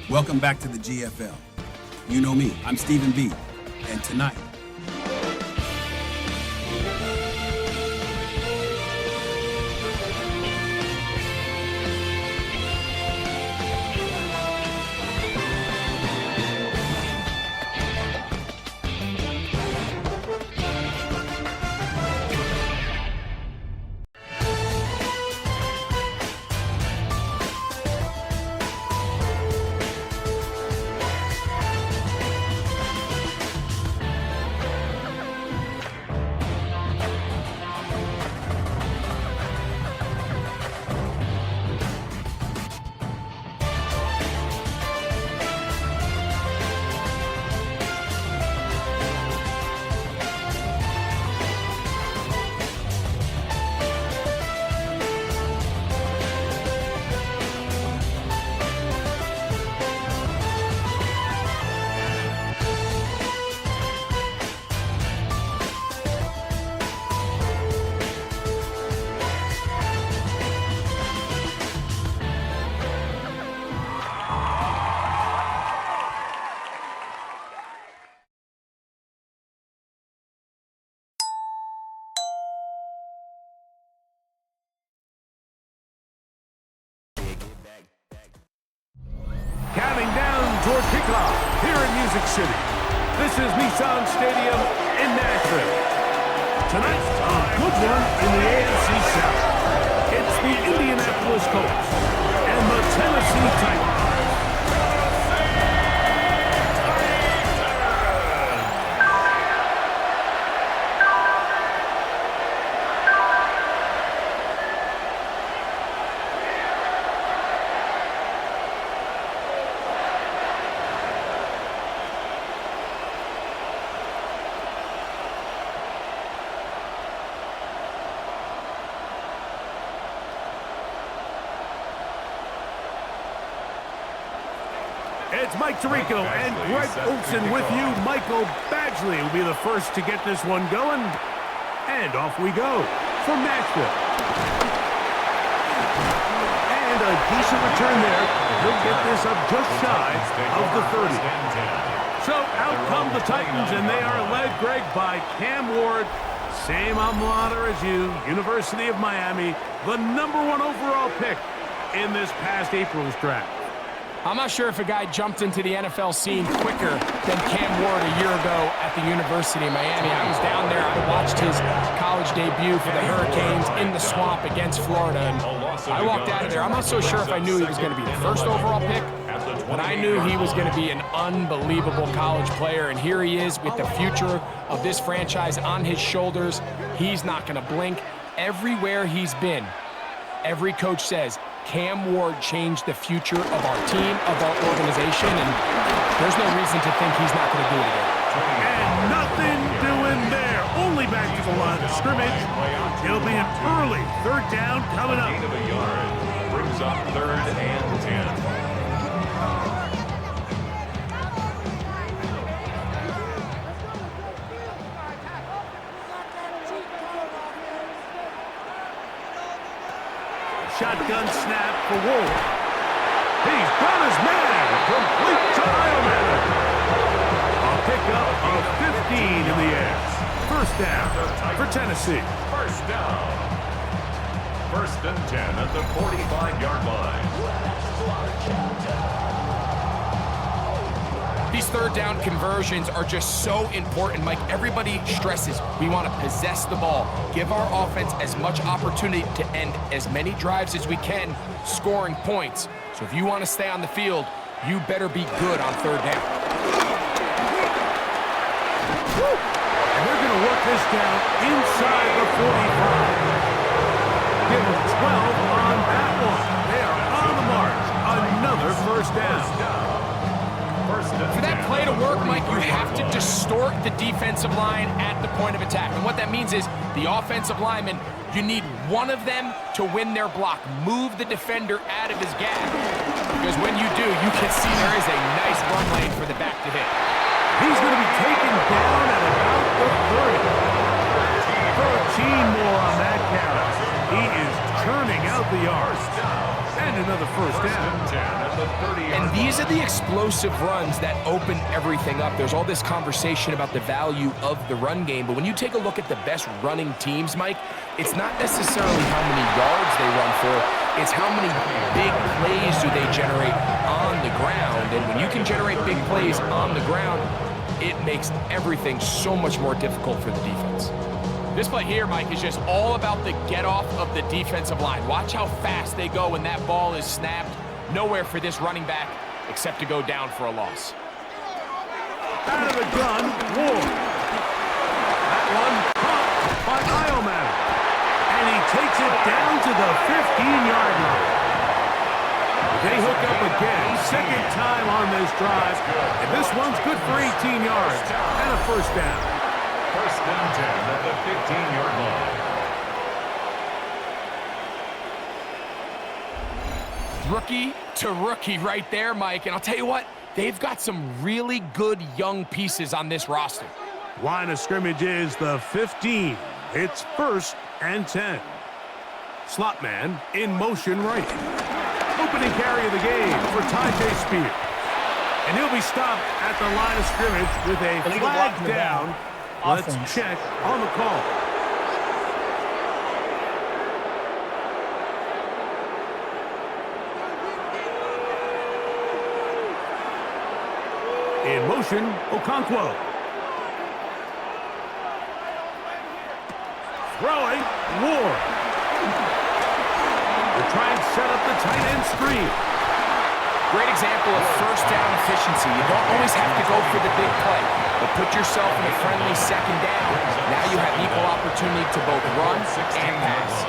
Welcome back to the GFL. You know me, I'm Stephen B. And tonight, Counting down toward kickoff here in Music City. This is Nissan Stadium in Nashville. Tonight, a good one in the AFC South. It's the Indianapolis Colts and the Tennessee Titans. It's Mike Tirico and Greg Olson with you. Michael Badgley will be the first to get this one going. And off we go from Nashville. And a decent return there. He'll get this up just shy of the 30. So out come the Titans, and they are led, Greg, by Cam Ward. Same alma mater as you, University of Miami, the #1 overall pick in this past April's draft. I'm not sure if a guy jumped into the NFL scene quicker than Cam Ward a year ago at the University of Miami. I was down there. I watched his college debut for the Hurricanes in the swamp against Florida, and I walked out of there. I'm not so sure if I knew he was going to be the first overall pick, but I knew he was going to be an unbelievable college player, and here he is with the future of this franchise on his shoulders. He's not going to blink. Everywhere he's been, every coach says, Cam Ward changed the future of our team, of our organization, and there's no reason to think he's not going to do it again. And nothing doing there. Only back to the line of scrimmage. It'll be an early third down coming up. Of a yard. Brings up 3rd and 10. Shotgun snap for Ward. He's got his man. Complete to Ironman. A pickup of 15 in the air. First down for Tennessee. First down. 1st and 10 at the 45-yard line. These third down conversions are just so important, Mike. Everybody stresses we want to possess the ball, give our offense as much opportunity to end as many drives as we can, scoring points. So if you want to stay on the field, you better be good on third down. And they're going to work this down inside the 45. Give them 12 on that one. They are on the march. Another first down. For that play to work, Mike, you have to distort the defensive line at the point of attack. And what that means is the offensive lineman, you need one of them to win their block. Move the defender out of his gap. Because when you do, you can see there is a nice run lane for the back to hit. He's going to be taken down at about the 30. 13 more on that count. He is churning out the yards. And another first down. And These are the explosive runs that open everything up. There's all this conversation about the value of the run game, but when you take a look at the best running teams, Mike, it's not necessarily how many yards they run for, it's how many big plays do they generate on the ground. And when you can generate big plays on the ground, it makes everything so much more difficult for the defense. This play here, Mike, is just all about the get-off of the defensive line. Watch how fast they go when that ball is snapped. Nowhere for this running back except to go down for a loss. Out of the gun, Ward. That one caught by Iomatic. And he takes it down to the 15-yard line. They hook up again, second time on this drive. And this one's good for 18 yards and a first down. First and 10 at the 15-yard line. Rookie to rookie right there, Mike. And I'll tell you what, they've got some really good young pieces on this roster. Line of scrimmage is the 15. It's first and 10. Slot man in motion right. Opening carry of the game for Tyjae Spears. And he'll be stopped at the line of scrimmage with a flag down. Let's check on the call. In motion, Okonkwo. Throwing, Ward. They'll try and set up the tight end screen. Great example of first down efficiency. You don't always have to go for the big play, but put yourself in a friendly second down. Now you have equal opportunity to both run and pass.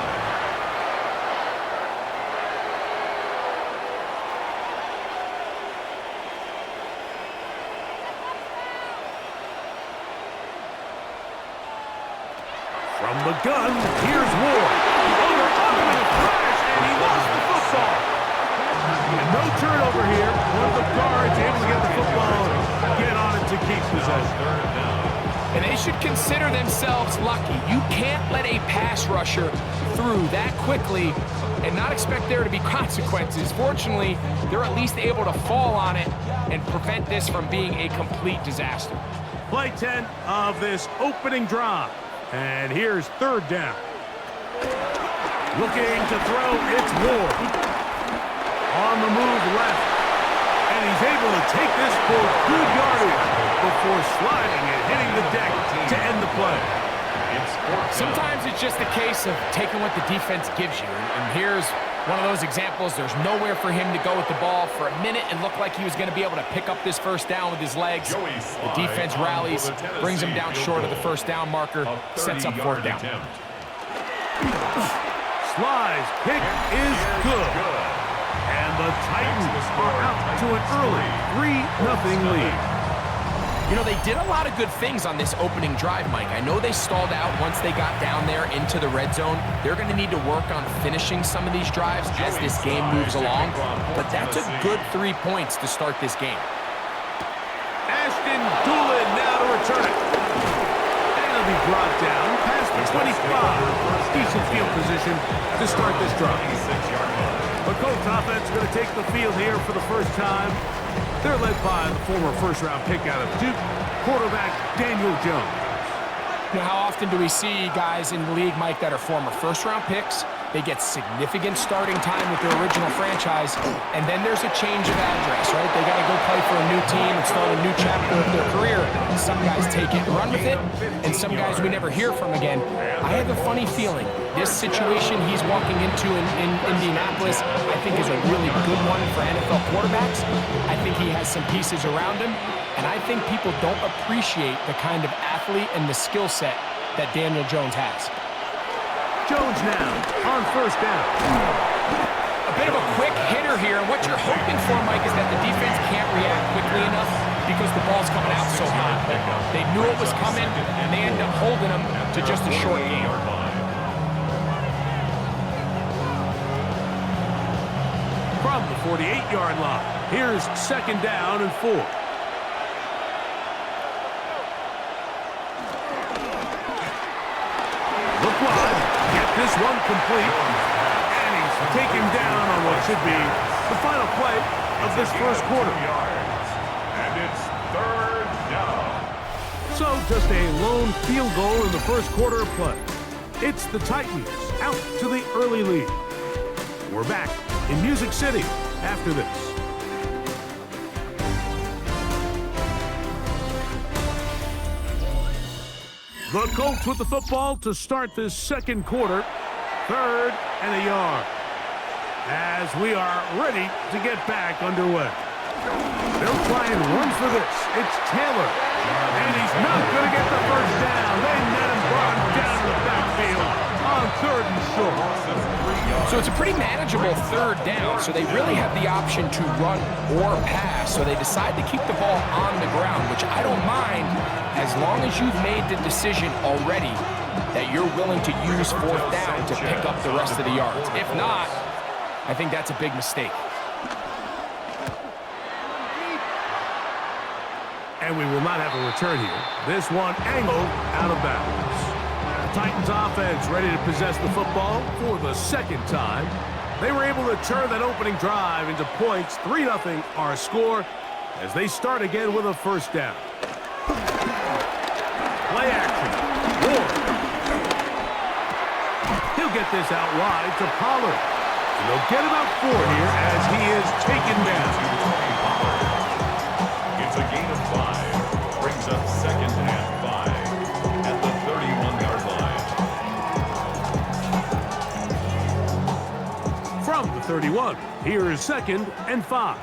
From the gun, here's Ward. Over, crash, and he lost the football. And no turnover here. One of the guards able to get the football, get on it to keep possession. And they should consider themselves lucky. You can't let a pass rusher through that quickly and not expect there to be consequences. Fortunately, they're at least able to fall on it and prevent this from being a complete disaster. Play 10 of this opening drive. And here's third down. Looking to throw, it's Ward. On the move left. And he's able to take this for good yardage before sliding and hitting the deck to end the play. Sometimes it's just a case of taking what the defense gives you. And here's one of those examples. There's nowhere for him to go with the ball. For a minute, it looked like he was going to be able to pick up this first down with his legs. The defense rallies, brings him down short of the first down marker, sets up fourth down. Sly's kick is good. And the Titans are out to an early 3-0 lead. You know, they did a lot of good things on this opening drive, Mike. I know they stalled out once they got down there into the red zone. They're going to need to work on finishing some of these drives as this game moves along. But that's a good 3 points to start this game. Ashton Doolin now to return it. And it'll be brought down past the 25. Decent field position to start this drive. The Colts offense is going to take the field here for the first time. They're led by the former first-round pick out of Duke, quarterback Daniel Jones. You know, how often do we see guys in the league, Mike, that are former first-round picks? They get significant starting time with their original franchise, and then there's a change of address, right? They got to go play for a new team and start a new chapter of their career. Some guys take it and run with it, and some guys we never hear from again. I have a funny feeling this situation he's walking into in Indianapolis, I think, is a really good one for NFL quarterbacks. I think he has some pieces around him, and I think people don't appreciate the kind of athlete and the skill set that Daniel Jones has. Jones now on first down. A bit of a quick hitter here, and what you're hoping for, Mike, is that the defense can't react quickly enough because the ball's coming out so hot. They knew it was coming, and they end up holding them to just a short gain. From the 48-yard line, here's second down and 4. Look wide. Get this one complete. And he's taken down on what should be the final play of of this first quarter. And it's third down. So just a lone field goal in the first quarter of play. It's the Titans out to the early lead. We're back in Music City after this. The Colts with the football to start this second quarter. 3rd and a yard. As we are ready to get back underway. They'll try and run for this. It's Taylor. And he's not going to get the first down. They net him brought down to the backfield on 3rd and short. So it's a pretty manageable 3rd down, so they really have the option to run or pass. So they decide to keep the ball on the ground, which I don't mind as long as you've made the decision already that you're willing to use 4th down to pick up the rest of the yards. If not, I think that's a big mistake. And we will not have a return here. This one angled out of bounds. The Titans offense ready to possess the football for the second time. They were able to turn that opening drive into points. 3-0 our score as they start again with a first down. Play action. Ward. He'll get this out wide to Pollard. And they'll get about 4 here as he is taken down. It's a gain of 5. Brings up 2nd and 5 at the 31-yard line. From the 31, here is 2nd and 5.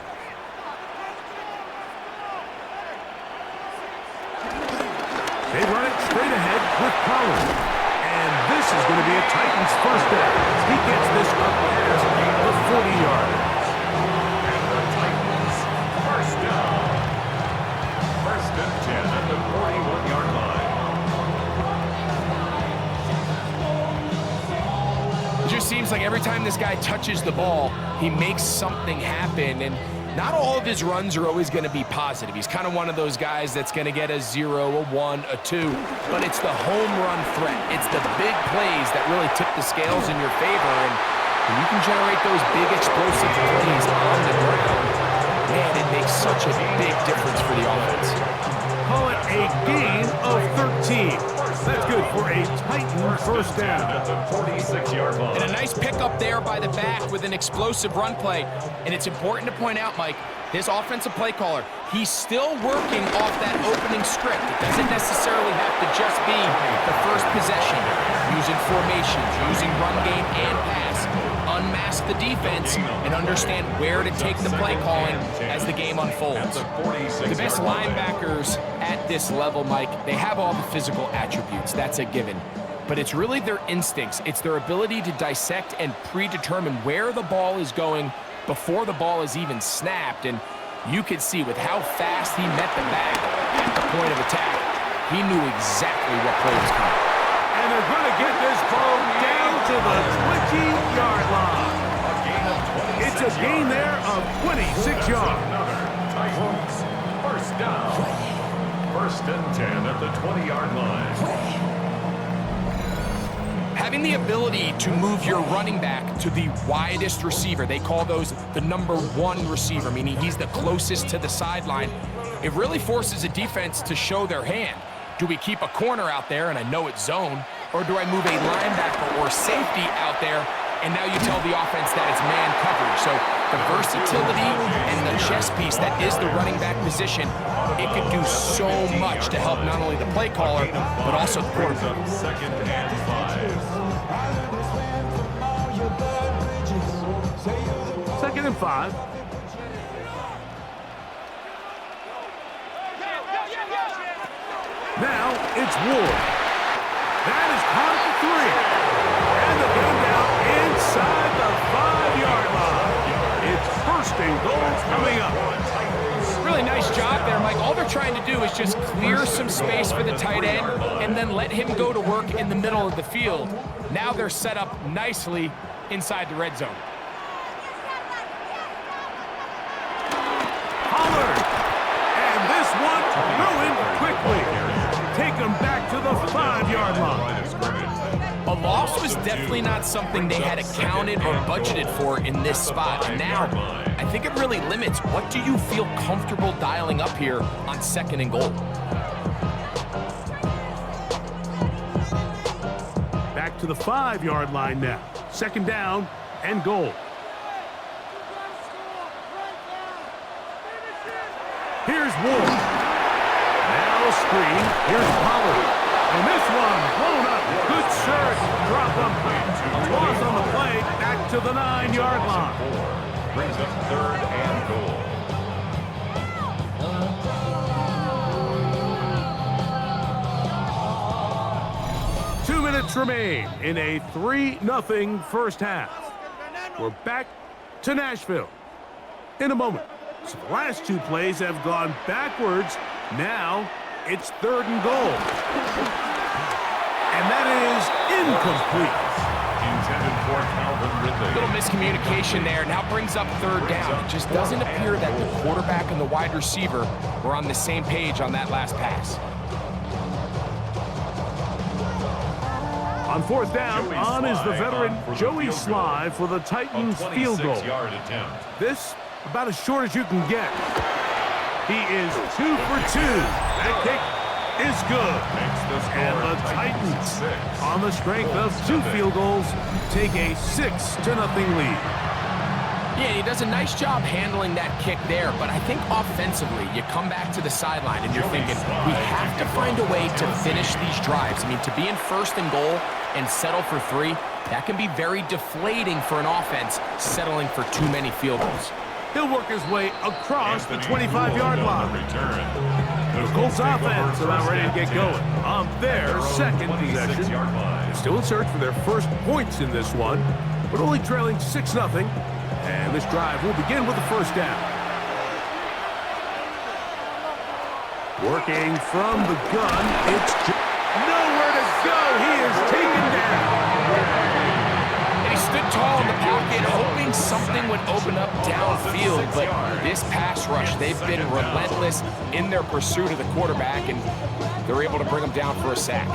They run it straight ahead with Pollard. And this is going to be a Titans first down. He gets this up past the 40-yard. And the Titans first down. 1st and 10 at the 41-yard line. It just seems like every time this guy touches the ball, he makes something happen. And not all of his runs are always going to be positive. He's kind of one of those guys that's going to get a 0, a 1, a 2. But it's the home run threat. It's the big plays that really tip the scales in your favor. And when you can generate those big explosive plays on the ground, man, it makes such a big difference for the offense. Call it a gain of 13. That's good for a Titan first down. At the 46-yard line. And a nice pickup there by the back with an explosive run play. And it's important to point out, Mike, this offensive play caller, he's still working off that opening script. It doesn't necessarily have to just be the first possession. Using formations, using run game and pass. Unmask the defense and understand where to take the play calling as the game unfolds. The best linebackers at this level, Mike, they have all the physical attributes. That's a given. But it's really their instincts. It's their ability to dissect and predetermine where the ball is going before the ball is even snapped. And you could see with how fast he met the back at the point of attack, he knew exactly what play was coming. And they're going to get this ball down to the 20-yard line. It's a gain there of 26 yards. Titans first down. 1st and 10 at the 20-yard line. Having the ability to move your running back to the widest receiver, they call those the number 1 receiver, meaning he's the closest to the sideline. It really forces a defense to show their hand. Do we keep a corner out there, and I know it's zone, or do I move a linebacker or safety out there, and now you tell the offense that it's man coverage? So the versatility and the chess piece that is the running back position, it can do so much to help not only the play caller, but also the quarterback. 2nd and 5. 2nd and 5. Now it's Ward. That is caught at the 3. And the gun down inside the 5-yard line. It's 1st and goal coming up. Really nice job there, Mike. All they're trying to do is just clear some space for the tight end and then let him go to work in the middle of the field. Now they're set up nicely inside the red zone. Pollard. And this one ruined quickly. Take him back to the 5-yard line. Well, loss was definitely not something they had accounted or budgeted for in this spot. And now, I think it really limits what do you feel comfortable dialing up here on 2nd and goal. Back to the 5-yard line now. 2nd down and goal. Here's Ward. Now a screen. Here's Pollard. And this one blown up. Good search. Drop him. A loss on the play. Back to the 9-yard line. Brings up 3rd and goal. Two minutes remain in a 3-0 first half. We're back to Nashville in a moment. So the last 2 plays have gone backwards. Now it's 3rd and goal. And that is incomplete. Intended for Calvin Ridley. Little miscommunication there. Now brings up 3rd down. It just doesn't appear that the quarterback and the wide receiver were on the same page on that last pass. On 4th down, on is the veteran Joey Sly for the Titans field goal. This about as short as you can get. He is 2 for 2. That kick is good. And the Titans, on the strength of 2 field goals, take a 6-0 lead. Yeah, he does a nice job handling that kick there, but I think offensively, you come back to the sideline and you're thinking, we have to find a way to finish these drives. I mean, to be in 1st and goal and settle for 3, that can be very deflating for an offense settling for too many field goals. He'll work his way across the 25-yard line. The Colts offense about ready to get going on their 2nd possession. They're still in search for their first points in this one, but only trailing 6-0. And this drive will begin with the 1st down. Working from the gun, it's nowhere to go. He is taken down. And he stood tall in the pocket, hoping something would open up downfield. But this pass rush, they've been relentless in their pursuit of the quarterback, and they're able to bring him down for a sack.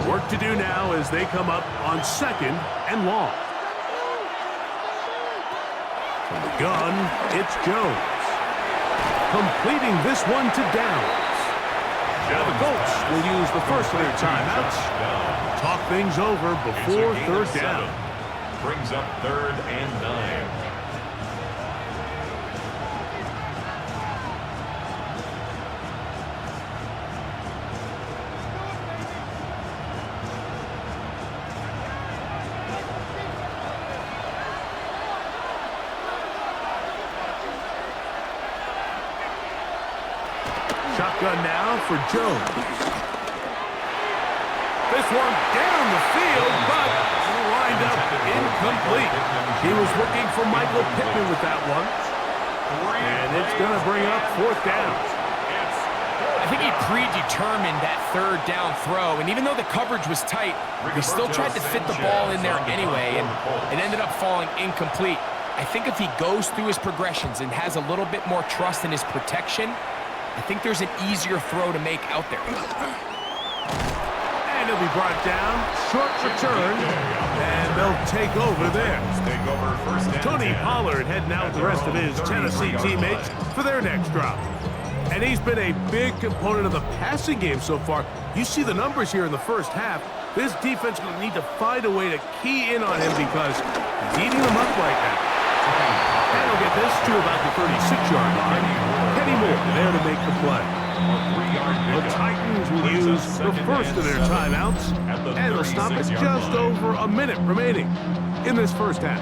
Work to do now as they come up on 2nd and long. From the gun, it's Jones. Completing this one to Downs. Now the Colts will use the first of their timeouts. Talk things over before 3rd down. Brings up 3rd and 9. Shotgun now for Jones. This one down the field, but lined up incomplete. He was looking for Michael Pittman with that one. And it's going to bring up 4th down. I think he predetermined that 3rd down throw, and even though the coverage was tight, he still tried to fit the ball in there anyway, and it ended up falling incomplete. I think if he goes through his progressions and has a little bit more trust in his protection, I think there's an easier throw to make out there. And he'll be brought down. Short return. And they'll take over there. Tony Pollard heading out with the rest of his Tennessee teammates for their next drop. And he's been a big component of the passing game so far. You see the numbers here in the first half. This defense will need to find a way to key in on him because he's eating them up right now. And he'll get this to about the 36-yard line. Kenny Moore there to make the play. The Titans will use the first of their timeouts, and they'll stop at just over a minute remaining in this first half.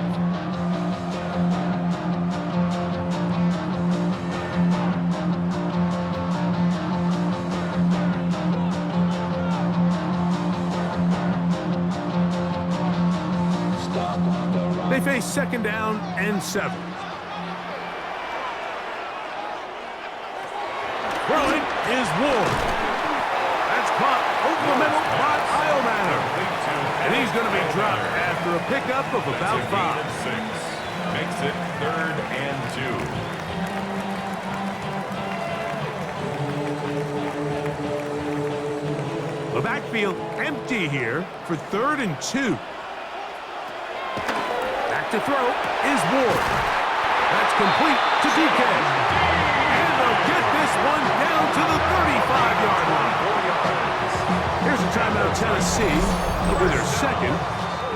They face 2nd down and 7. Throwing is Ward. That's caught supplemental by Iomanner. And he's going to be dropped after a pickup of about 5. 6 makes it 3rd and 2. The backfield empty here for 3rd and 2. Back to throw is Ward. That's complete to DK. And they'll get this one down to the 35-yard line. Here's a timeout, Tennessee. It'll be their second,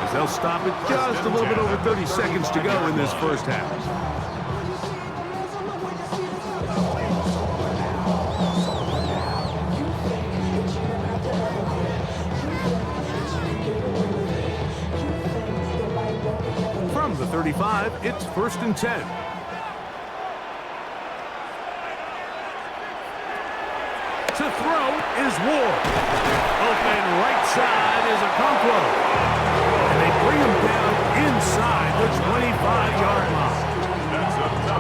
as they'll stop it just a little bit over 30 seconds to go in this first half. From the 35, it's 1st and 10. To throw is Ward. Open right side is Okonkwo. And they bring him down inside the 25-yard line.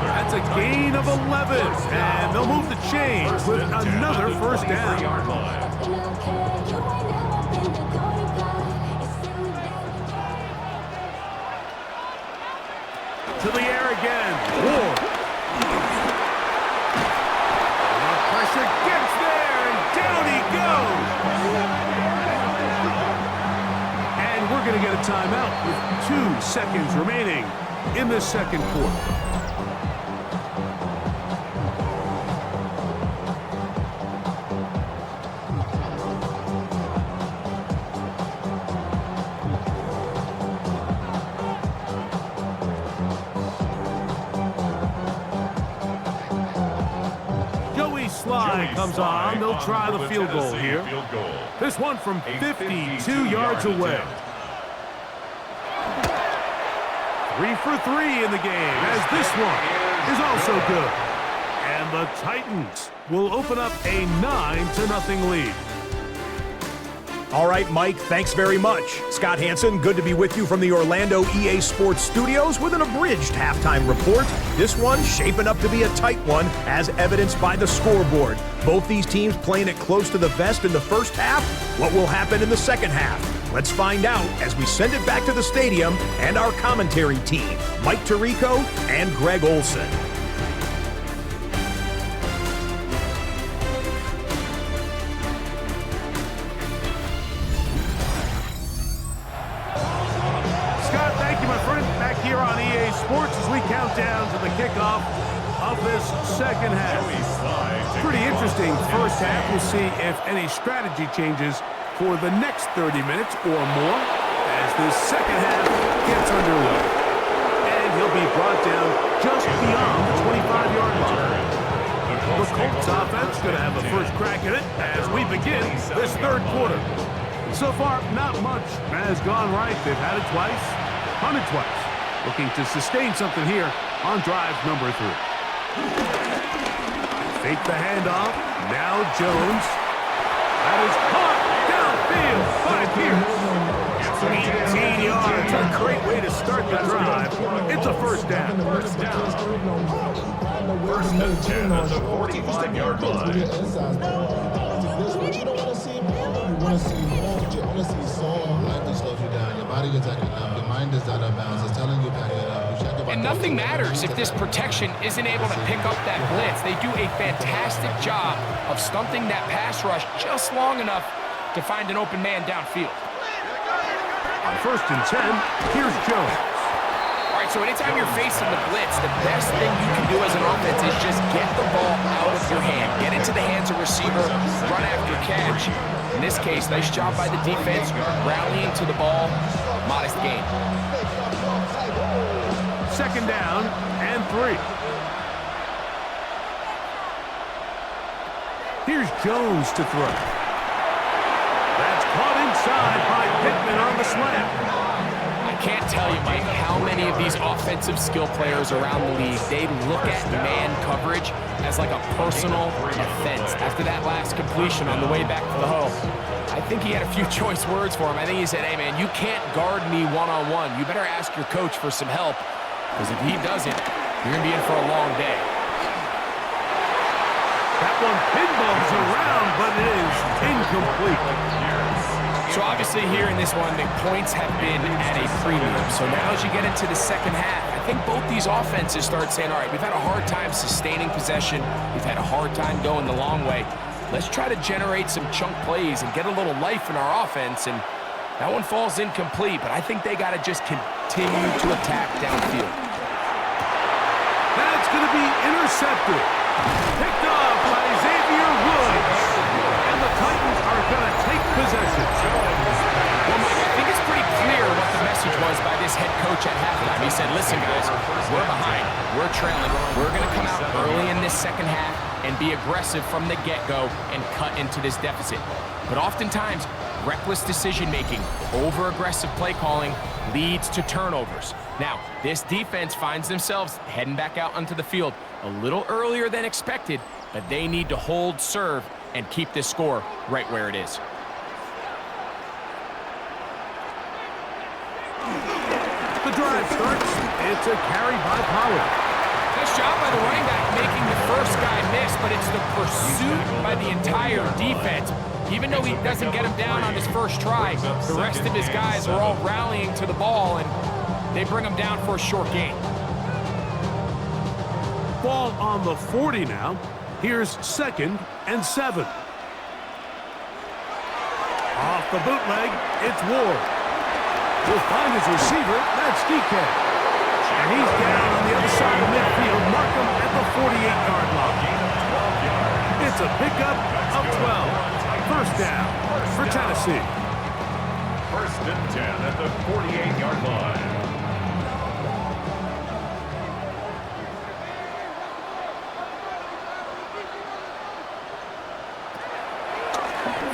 That's a gain of 11. And they'll move the chains with another first down. To the air again. Ward. Pressure gets there, and down he goes. And we're going to get a timeout with 2 seconds remaining in the second quarter. Slide comes on. They'll try the field goal here. This one from 52 yards away. 3 for 3 in the game, as this one is also good. And the Titans will open up a 9-0 lead. All right, Mike, thanks very much. Scott Hansen, good to be with you from the Orlando EA Sports Studios with an abridged halftime report. This one shaping up to be a tight one, as evidenced by the scoreboard. Both these teams playing it close to the vest in the first half. What will happen in the second half? Let's find out as we send it back to the stadium and our commentary team, Mike Tirico and Greg Olson. Here on EA Sports as we count down to the kickoff of this second half. Pretty interesting first half. We'll see if any strategy changes for the next 30 minutes or more as this second half gets underway. And he'll be brought down just beyond the 25-yard line. The Colts offense going to have a first crack at it as we begin this third quarter. So far, not much has gone right. They've had it twice, punted twice. Looking to sustain something here on drive number 3. Fake the handoff. Now Jones. That is caught downfield by Pierce. 18 yards. A great way to start the drive. It's a first down. First and 10 at the 45-yard line. What you don't want to see, you want to see more. You want to see someone lightly slows you down. Your body is acting up. Your mind is out of bounds. It's telling you back it up. And nothing matters if this protection isn't able to pick up that blitz. They do a fantastic job of stunting that pass rush just long enough to find an open man downfield. On 1st and 10, here's Jones. All right, so anytime you're facing the blitz, the best thing you can do as an offense is just get the ball out of your hand. Get into the hands of receiver, run after catch. In this case, nice job by the defense, rallying to the ball, modest gain. 2nd down and 3. Here's Jones to throw. That's caught inside by Pittman on the slant. I can't tell you, Mike, how many of these offensive skill players around the league, they look at man coverage as like a personal offense. After that last completion on the way back to the hole, I think he had a few choice words for him. I think he said, hey, man, you can't guard me one-on-one. You better ask your coach for some help. Because if he doesn't, you're going to be in for a long day. That one pinballs around, but it is incomplete. So obviously here in this one, the points have been at a premium. So now as you get into the second half, I think both these offenses start saying, all right, we've had a hard time sustaining possession. We've had a hard time going the long way. Let's try to generate some chunk plays and get a little life in our offense. And that one falls incomplete, but I think they got to just continue to attack downfield. That's going to be intercepted. Picked off by Xavier Woods. And the Titans are going to take possession. Well, Mike, I think it's pretty clear what the message was by this head coach at halftime. He said, listen, guys, we're behind. We're trailing. We're going to come out early in this second half and be aggressive from the get-go and cut into this deficit. But oftentimes, reckless decision-making, over-aggressive play calling leads to turnovers. Now, this defense finds themselves heading back out onto the field a little earlier than expected, but they need to hold serve and keep this score right where it is. The drive starts. It's a carry by Pollard. Nice job by the running back making the first guy miss, but it's the pursuit by the entire defense. Even though he doesn't get him down on his first try, the rest of his guys are all rallying to the ball, and they bring him down for a short gain. Ball on the 40 now. Here's 2nd and 7. Off the bootleg, it's Ward. Will find his receiver, that's DK. And he's down on the other side of midfield. Mark him at the 48-yard line. It's a pickup of 12. First down for Tennessee. 1st and 10 at the 48-yard line.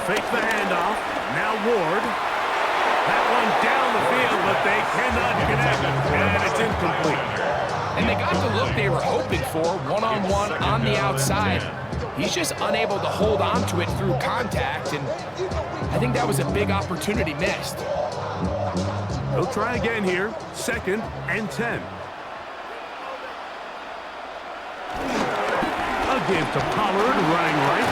Fake the handoff. Now Ward. That one down the field, but they cannot connect. And it's incomplete. And they got the look they were hoping for, one-on-one on the outside. He's just unable to hold on to it through contact, and I think that was a big opportunity missed. They'll try again here. 2nd and 10. A give to Pollard, running right.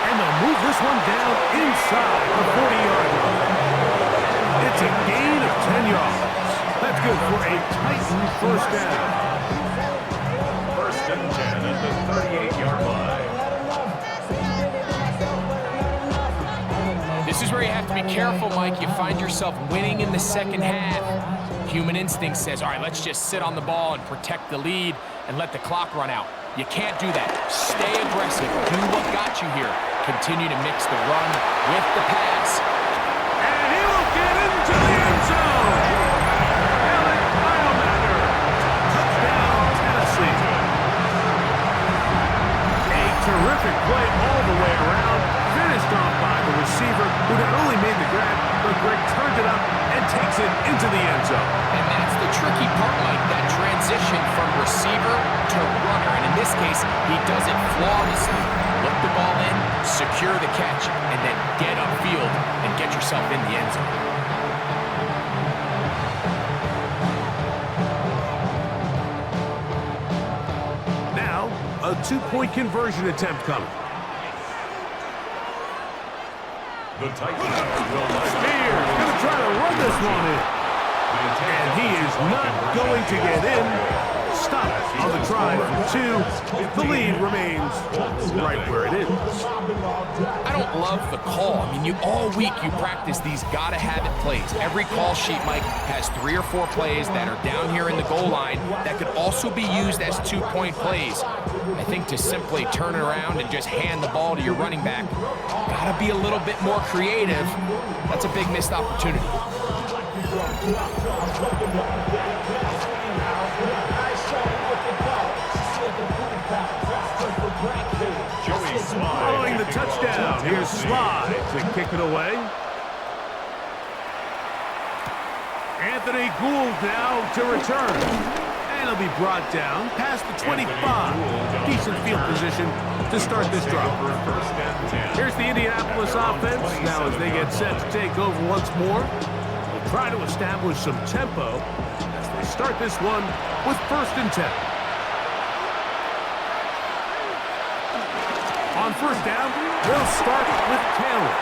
And they'll move this one down inside the 40-yard line. It's a gain of 10 yards. That's good for a Titan first down. 1st and 10 at the 38-yard line. This is where you have to be careful, Mike. You find yourself winning in the second half. Human instinct says, all right, let's just sit on the ball and protect the lead and let the clock run out. You can't do that. Stay aggressive. Do what got you here. Continue to mix the run with the pass. And he will get into the end zone. Alec Biomatter. Touchdown, Tennessee. A terrific play all the way around. Finished off by the receiver, who not only made the grab, but Greg turned it up and takes it into the end zone. And that's the tricky part, Mike, that transition from receiver to runner. And in this case, he does it flawlessly. Look the ball in, secure the catch, and then get upfield and get yourself in the end zone. Now, a 2-point conversion attempt coming. The Titans will Spears going to try to run this one in. And he is not going to get in. Stop on the try for 2. The lead remains right where it is. I don't love the call. I mean, all week you practice these gotta-have-it plays. Every call sheet, Mike, has 3 or 4 plays that are down here in the goal line that could also be used as 2-point plays. I think to simply turn it around and just hand the ball to your running back, gotta be a little bit more creative. That's a big missed opportunity. Following the touchdown, here's Slide to kick it away. Anthony Gould now to return. And he'll be brought down past the 25. Decent field position to start this drive. Here's the Indianapolis offense. Now as they get set to take over once more, they'll try to establish some tempo as they start this one with 1st and 10. On 1st down, they'll start with Taylor.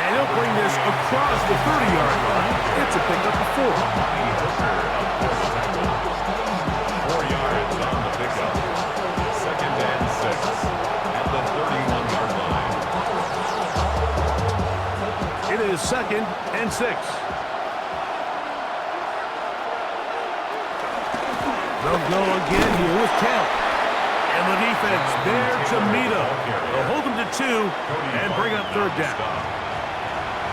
And he'll bring this across the 30-yard line. It's a pickup of 4. 4 yards on the pickup. 2nd and 6 at the 31-yard line. It is 2nd and 6. They'll go again here with Kemp. And the defense there to meet him. They'll hold him to 2 and bring up 3rd down.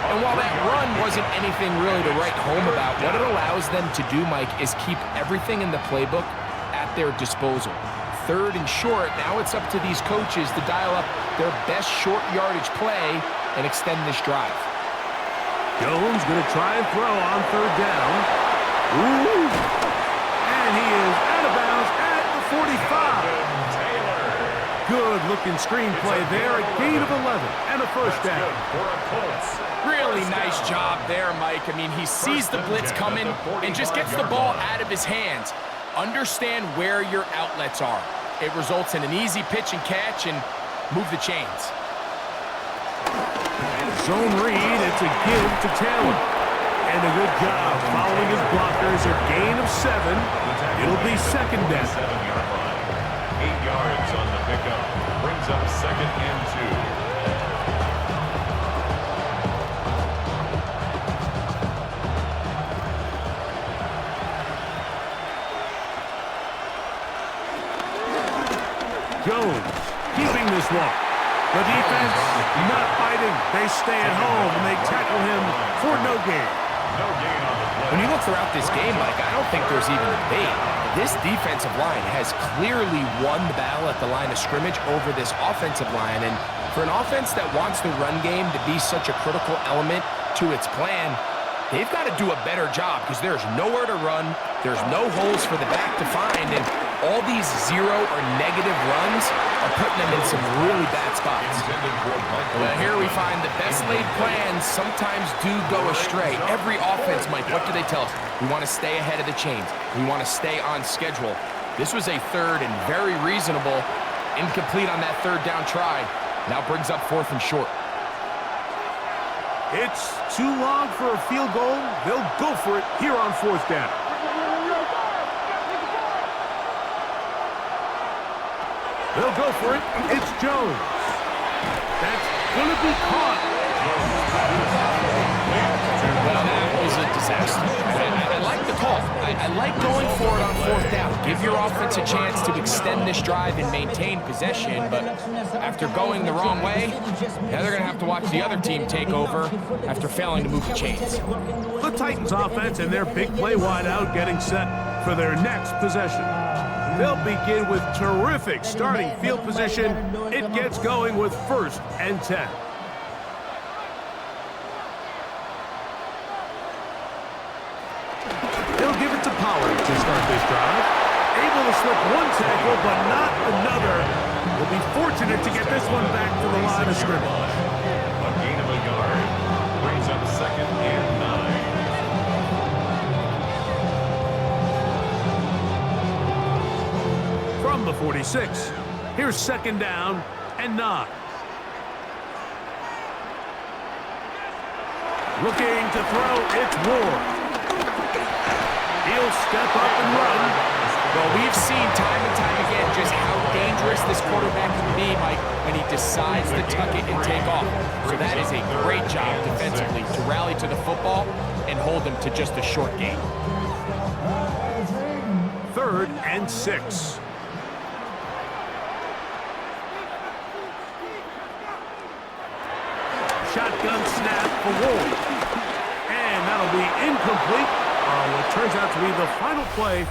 And while that run wasn't anything really to write home about, what it allows them to do, Mike, is keep everything in the playbook at their disposal. 3rd and short, now it's up to these coaches to dial up their best short yardage play and extend this drive. Jones going to try and throw on 3rd down. Ooh! And he is out of bounds at the 45. Good-looking screenplay there, a gain of 11 and a 1st down. Really nice job there, Mike. I mean, he sees the blitz coming and just gets the ball out of his hands. Understand where your outlets are. It results in an easy pitch and catch and move the chains. Zone read, it's a give to Taylor. And a good job following his blockers, a gain of 7. It'll be 2nd down. 7-yard line. 8 yards on the pickup. Brings up 2nd and 2. Jones keeping this one. The defense not fighting. They stay at home and they tackle him for no gain. No gain on the play. When you look throughout this game, Mike, I don't think there's even a debate. This defensive line has clearly won the battle at the line of scrimmage over this offensive line. And for an offense that wants the run game to be such a critical element to its plan, they've got to do a better job because there's nowhere to run. There's no holes for the back to find. And all these 0 or negative runs are putting them in some really bad spots. Well, here we find the best laid plans sometimes do go astray. Every offense, Mike, what do they tell us? We want to stay ahead of the chains. We want to stay on schedule. This was a 3rd and very reasonable. Incomplete on that 3rd down try. Now brings up 4th and short. It's too long for a field goal. They'll go for it here on 4th down. They'll go for it. It's Jones. That's going to be caught. Well, that was a disaster. I like the call. I like going for it on 4th down. Give your offense a chance to extend this drive and maintain possession, but after going the wrong way, now they're going to have to watch the other team take over after failing to move the chains. The Titans offense and their big play wideout getting set for their next possession. They'll begin with terrific starting field position. It gets going with 1st and 10. They'll give it to Pollard to start this drive. Able to slip one tackle, but not another. Will be fortunate to get this one back to the line of scrimmage. A gain of a yard. Brings up 2nd and 9. From the 46, here's 2nd down and 9. Looking to throw, it's Ward. He'll step up and run. Well, we've seen time and time again just how dangerous this quarterback can be, Mike, when he decides to tuck it and take off. So that is a great job defensively to rally to the football and hold him to just a short gain. 3rd and 6. Shotgun snap for Ward. And that'll be incomplete on what turns out to be the final play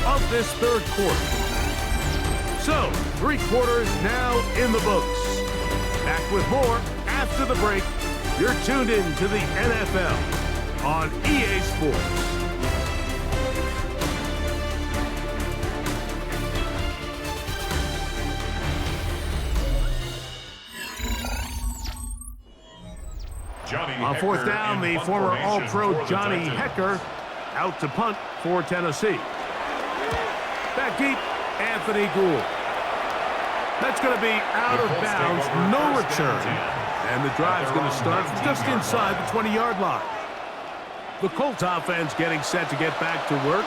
of this 3rd quarter. So, 3 quarters now in the books. Back with more after the break. You're tuned in to the NFL on EA Sports. On 4th down, the former All-Pro Johnny Hecker out to punt for Tennessee. Back deep, Anthony Gould. That's going to be out of bounds, no return. And the drive's going to start just inside the 20-yard line. The Colts offense getting set to get back to work.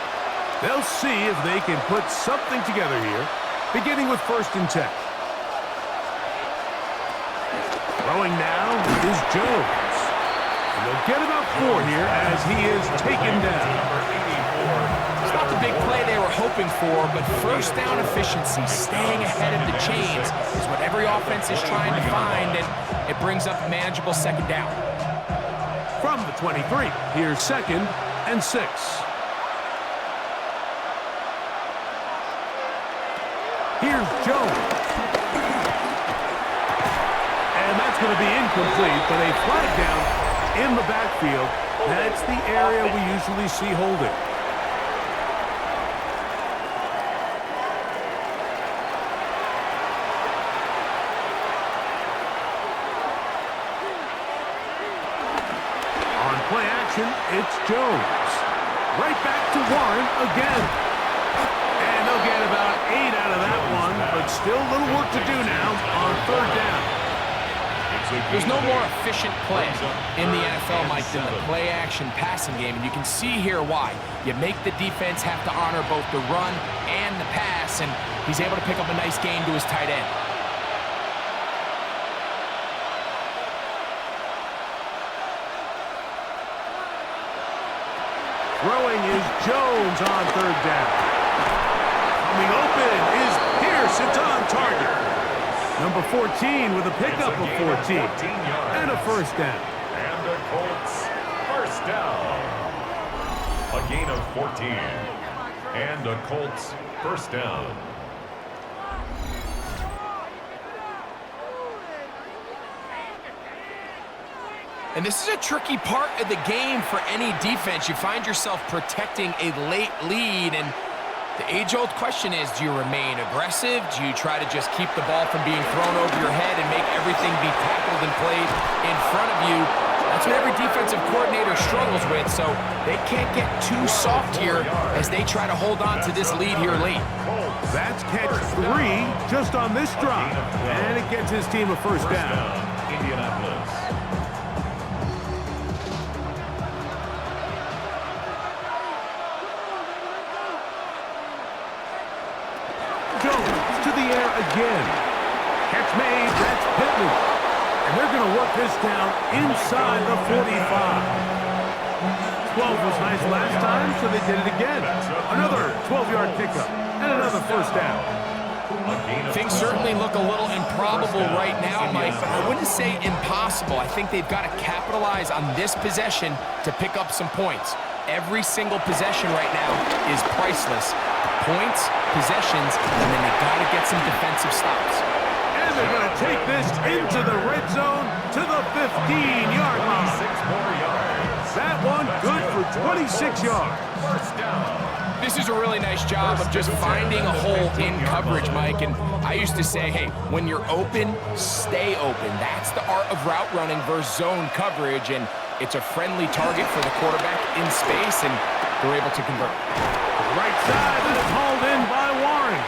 They'll see if they can put something together here, beginning with 1st and 10. Throwing now is Jones. And they'll get about 4 here as he is taken down. It's not the big play they were hoping for, but first down efficiency, staying ahead of the chains, is what every offense is trying to find, and it brings up a manageable 2nd down. From the 23, here's 2nd and 6. Here's Jones. And that's going to be incomplete, but a flag down in the backfield. That's the area we usually see holding. On play action, it's Jones. Right back to Warren again. And they'll get about 8 out of that one, but still a little work to do now on 3rd down. There's no more efficient play in the NFL, Mike, than the play-action passing game, and you can see here why. You make the defense have to honor both the run and the pass, and he's able to pick up a nice gain to his tight end. Throwing is Jones on 3rd down. Coming open is Pierce. It's on target. Number 14 with a pickup of 14. And a 1st down. And the Colts, 1st down. A gain of 14. And the Colts, 1st down. And this is a tricky part of the game for any defense. You find yourself protecting a late lead, and the age-old question is, do you remain aggressive? Do you try to just keep the ball from being thrown over your head and make everything be tackled and played in front of you? That's what every defensive coordinator struggles with, so they can't get too soft here as they try to hold on to this lead here late. That's catch 3 just on this drive, and it gets his team a 1st down. Indianapolis. Jones to the air again. Catch made, that's Pittman. And they're going to work this down inside the 45. 12 was nice last time, so they did it again. Another 12-yard pickup and another 1st down. Things certainly look a little improbable right now, Mike, but I wouldn't say impossible. I think they've got to capitalize on this possession to pick up some points. Every single possession right now is priceless. Points, possessions, and then they got to get some defensive stops. And they're going to take this into the red zone to the 15-yard line. 6 more yards. That one good for 26 yards. 1st down. This is a really nice job of just finding a hole in coverage, Mike. And I used to say, hey, when you're open, stay open. That's the art of route running versus zone coverage. And it's a friendly target for the quarterback in space, and they're able to convert. Right side is hauled in by Warren.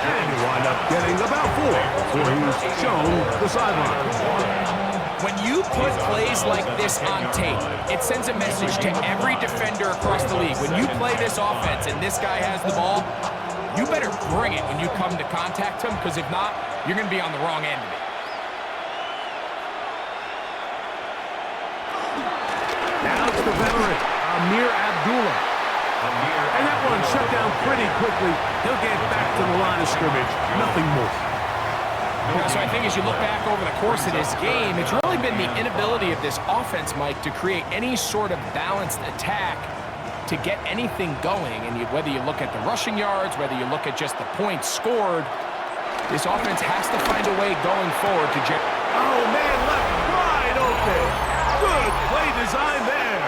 And you wind up getting about 4 before he's shown the sideline. When you put plays like this on tape, it sends a message to every defender across the league. When you play this offense and this guy has the ball, you better bring it when you come to contact him, because if not, you're going to be on the wrong end of it. Now it's the veteran, Amir Abdullah. And that one shut down pretty quickly. He'll get back to the line of scrimmage. Nothing more. So I think as you look back over the course of this game, it's really been the inability of this offense, Mike, to create any sort of balanced attack to get anything going. And whether you look at the rushing yards, whether you look at just the points scored, this offense has to find a way going forward to generate. Oh, man, left wide open. Good play design there.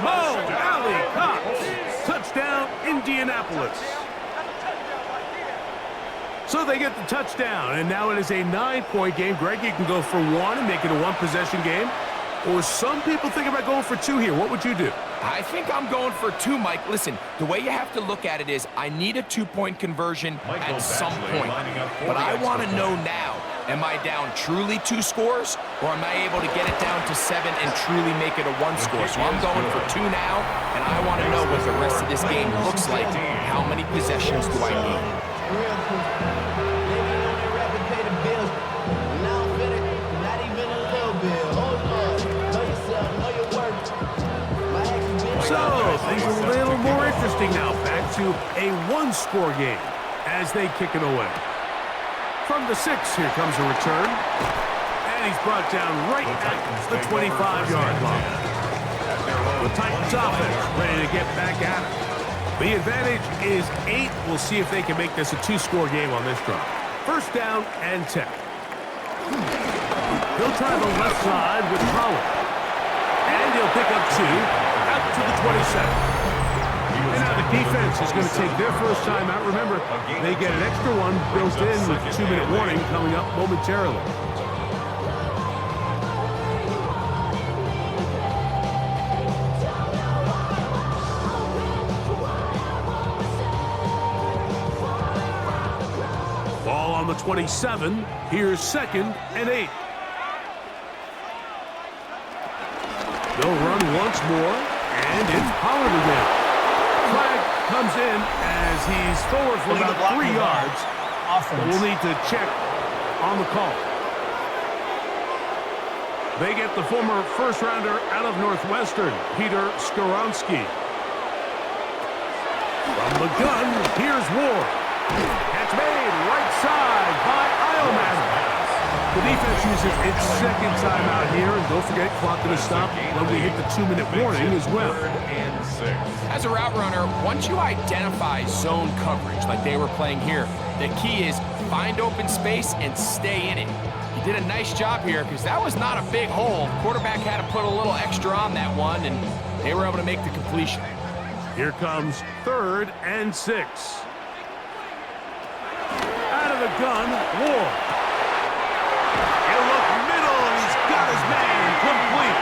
Mo Alley Cox. Touchdown, Indianapolis. So they get the touchdown, and now it is a 9-point game. Greg, you can go for 1 and make it a 1-possession game. Or some people think about going for 2 here. What would you do? I think I'm going for 2, Mike. Listen, the way you have to look at it is I need a 2-point conversion at some point. But I want to know now, Am I down truly 2 scores, or am I able to get it down to 7 and truly make it a 1 score? So I'm going for 2 now, and I want to know what the rest of this game looks like. How many possessions do I need? So, things are a little more interesting now. Back to a 1-score game as they kick it away. From the 6, here comes a return. And he's brought down right at the 25-yard line. The Titans offense ready to get back at it. The advantage is 8. We'll see if they can make this a 2-score game on this drive. First down and 10. He'll try the left side with Pollard. And he'll pick up 2 out to the 27. And now the defense is going to take their first time out. Remember, they get an extra one built in with a 2-minute warning coming up momentarily. Ball on the 27. Here's 2nd and 8. They'll run once more, and it's Pollard again. Flag comes in as he's forward for about 3 yards. But we'll need to check on the call. They get the former first-rounder out of Northwestern, Peter Skoronski. From the gun, here's Ward. Catch made right side by Iomatter. The defense uses its 2nd timeout here, and don't forget, clock going to stop when we hit the 2-minute warning as well. As a route runner, once you identify zone coverage like they were playing here, the key is find open space and stay in it. He did a nice job here because that was not a big hole. Quarterback had to put a little extra on that one, and they were able to make the completion. Here comes 3rd and 6. Out of the gun, Ward. He'll look middle, and he's got his man complete.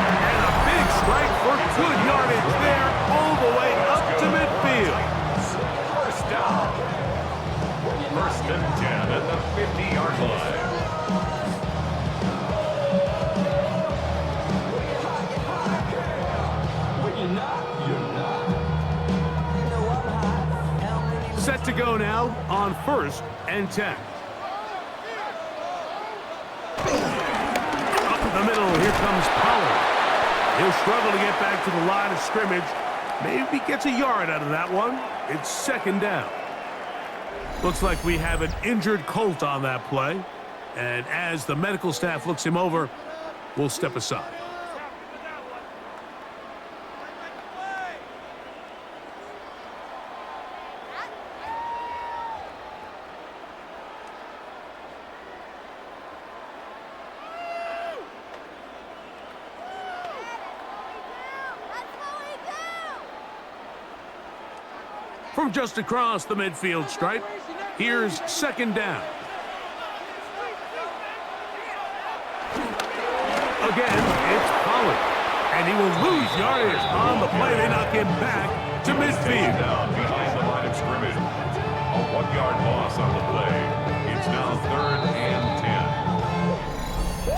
And a big strike for good yardage there all the way up to midfield. First down. 1st and 10 at the 50-yard line. Set to go now on 1st and 10. Up the middle, here comes Pollard. He'll struggle to get back to the line of scrimmage. Maybe gets a yard out of that one. It's 2nd down. Looks like we have an injured Colt on that play. And as the medical staff looks him over, we'll step aside. From just across the midfield stripe, here's 2nd down. Again, it's Pollard. And he will lose yardage on the play. They knock him back to midfield. Down behind the line of scrimmage. A 1-yard loss on the play. It's now 3rd and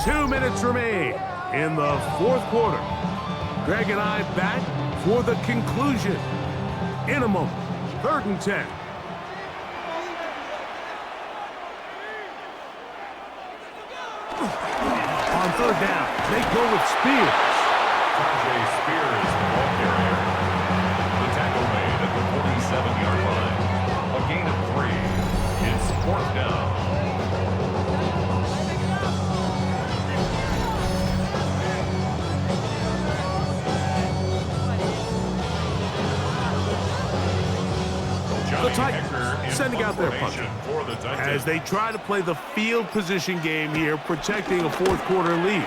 10. 2 minutes remain in the 4th quarter. Greg and I back for the conclusion in a moment. 3rd and 10. On 3rd down, they go with Spears. Tajay Spears, the ball carrier. The tackle made at the 47-yard line. A gain of 3. It's 4th down. The Titans sending out their punter as they try to play the field position game here, protecting a 4th quarter lead.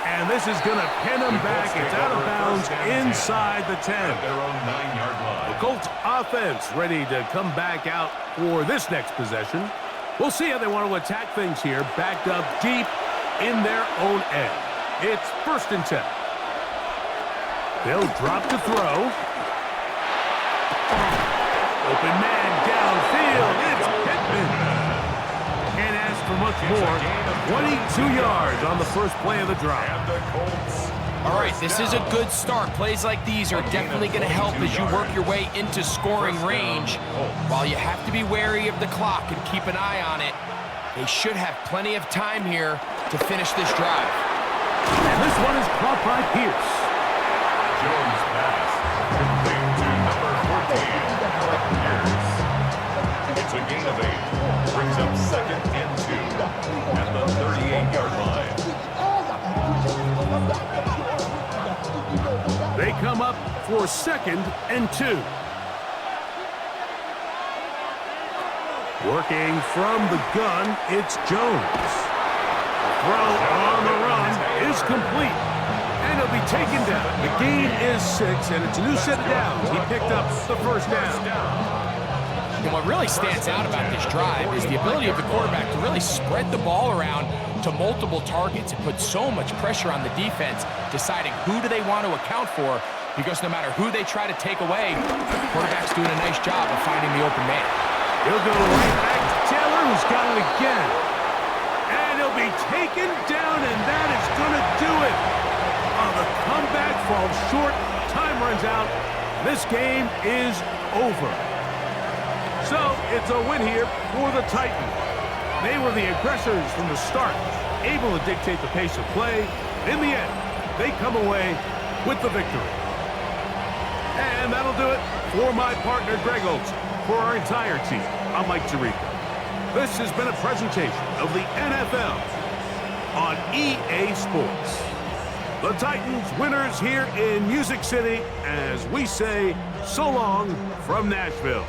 And this is going to pin them back. It's out of bounds inside the 10. Their own 9-yard line. The Colts offense ready to come back out for this next possession. We'll see how they want to attack things here, backed up deep in their own end. It's 1st and 10. They'll drop to throw. Open man downfield. It's picked spin. Can't ask for much more. 22 yards on the first play of the drive. And the Colts. All right, this is a good start. Plays like these are definitely going to help as you work your way into scoring range. While you have to be wary of the clock and keep an eye on it, they should have plenty of time here to finish this drive. And this one is caught by Pierce. Jones pass. Complete to number 14, Alec Pierce. It's a gain of 8. Brings up 2nd and 2 at the 38-yard line. They come up for 2nd and 2. Working from the gun, it's Jones. Throw on the run is complete. And he'll be taken down. The gain is 6, and it's a new set of downs. He picked up the first down. And what really stands out about this drive is the ability of the quarterback to really spread the ball around to multiple targets and put so much pressure on the defense, deciding who do they want to account for, because no matter who they try to take away, the quarterback's doing a nice job of finding the open man. He'll go right back to Taylor, who's got it again. And he'll be taken down, and that is going to do it. The comeback falls short, time runs out, this game is over. So, it's a win here for the Titans. They were the aggressors from the start, able to dictate the pace of play. In the end, they come away with the victory. And that'll do it for my partner, Greg Olson. For our entire team, I'm Mike Tirico. This has been a presentation of the NFL on EA Sports. The Titans winners here in Music City as we say so long from Nashville.